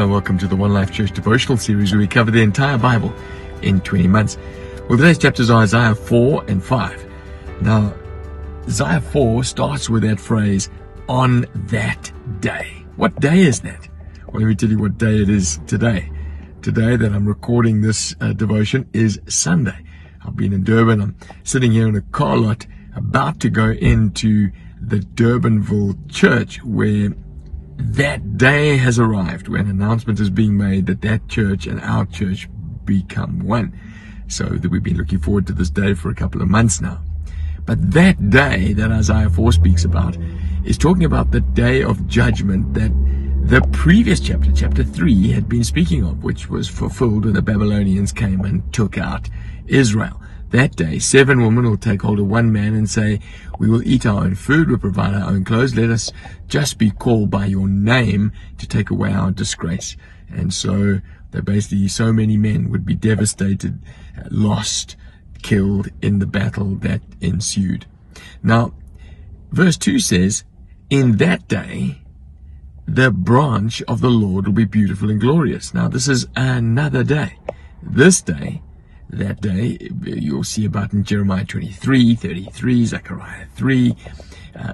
Hello and welcome to the One Life Church devotional series where we cover the entire Bible in 20 months. Well, today's chapters are Isaiah 4 and 5. Now, Isaiah 4 starts with that phrase, on that day. What day is that? Well, let me tell you what day it is today. Today that I'm recording this devotion is Sunday. I've been in Durban. I'm sitting here in a car lot about to go into the Durbanville church where that day has arrived, when an announcement is being made that church and our church become one. So that we've been looking forward to this day for a couple of months now. But that day that Isaiah 4 speaks about is talking about the day of judgment that the previous chapter 3, had been speaking of, which was fulfilled when the Babylonians came and took out Israel. That day, 7 women will take hold of one man and say, we will eat our own food, we'll provide our own clothes, let us just be called by your name to take away our disgrace. And so, so many men would be devastated, lost, killed in the battle that ensued. Now, verse 2 says, in that day, the branch of the Lord will be beautiful and glorious. Now, this is another day. This day, that day, you'll see about in Jeremiah 23, 33, Zechariah 3,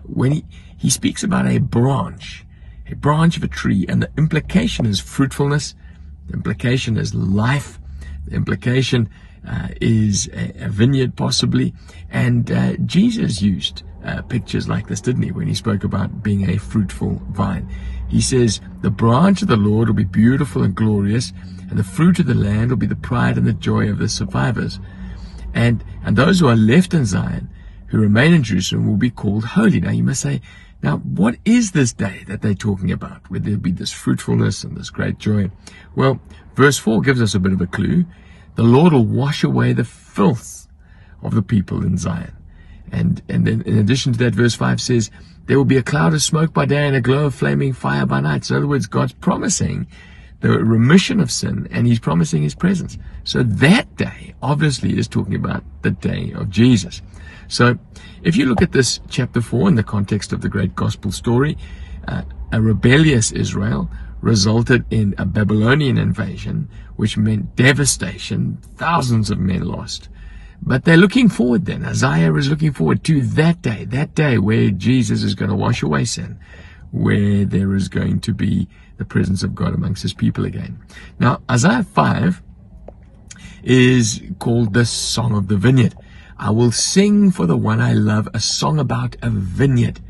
when he speaks about a branch of a tree, and the implication is fruitfulness, the implication is life, the implication is a vineyard possibly, and Jesus used pictures like this, didn't he, when he spoke about being a fruitful vine. He says, the branch of the Lord will be beautiful and glorious, and the fruit of the land will be the pride and the joy of the survivors. And those who are left in Zion, who remain in Jerusalem, will be called holy. Now you must say, now what is this day that they're talking about, where there'll be this fruitfulness and this great joy? Well, verse 4 gives us a bit of a clue. The Lord will wash away the filth of the people in Zion. And then in addition to that, verse 5 says, there will be a cloud of smoke by day and a glow of flaming fire by night. So in other words, God's promising the remission of sin, and he's promising his presence. So that day obviously is talking about the day of Jesus. So if you look at this chapter 4 in the context of the great gospel story, a rebellious Israel resulted in a Babylonian invasion, which meant devastation, thousands of men lost. But they're looking forward then. Isaiah is looking forward to that day where Jesus is going to wash away sin, where there is going to be the presence of God amongst his people again. Now, Isaiah 5 is called the Song of the Vineyard. I will sing for the one I love a song about a vineyard.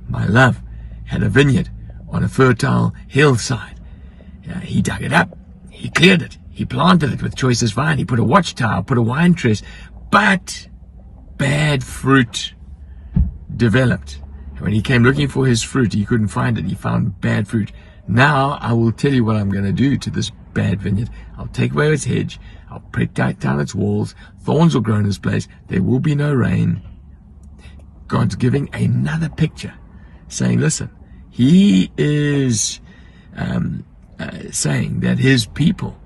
My love had a vineyard on a fertile hillside. He dug it up. He cleared it. He planted it with choicest vine. He put a watchtower, put a wine press. But bad fruit developed. When he came looking for his fruit, he couldn't find it. He found bad fruit. Now I will tell you what I'm going to do to this bad vineyard. I'll take away its hedge. I'll prick down its walls. Thorns will grow in its place. There will be no rain. God's giving another picture, saying, listen, he is saying that his people,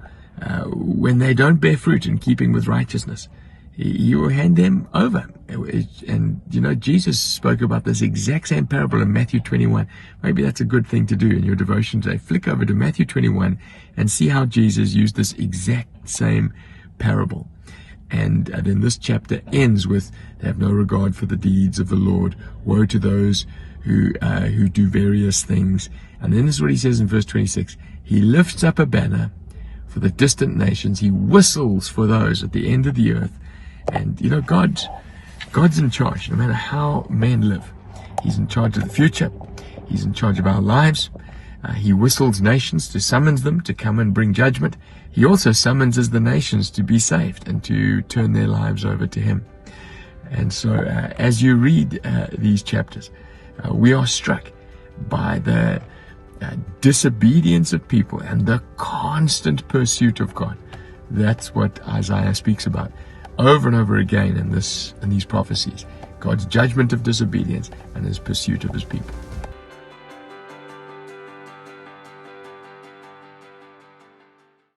when they don't bear fruit in keeping with righteousness, he will hand them over. And, Jesus spoke about this exact same parable in Matthew 21. Maybe that's a good thing to do in your devotion today. Flick over to Matthew 21 and see how Jesus used this exact same parable. And then this chapter ends with, they have no regard for the deeds of the Lord. Woe to those who do various things. And then this is what he says in verse 26. He lifts up a banner for the distant nations. He whistles for those at the end of the earth. And, God's in charge, no matter how men live. He's in charge of the future. He's in charge of our lives. He whistles nations to summons them to come and bring judgment. He also summons the nations to be saved and to turn their lives over to him. And so as you read these chapters, we are struck by the disobedience of people and the constant pursuit of God. That's what Isaiah speaks about over and over again in these prophecies. God's judgment of disobedience and his pursuit of his people.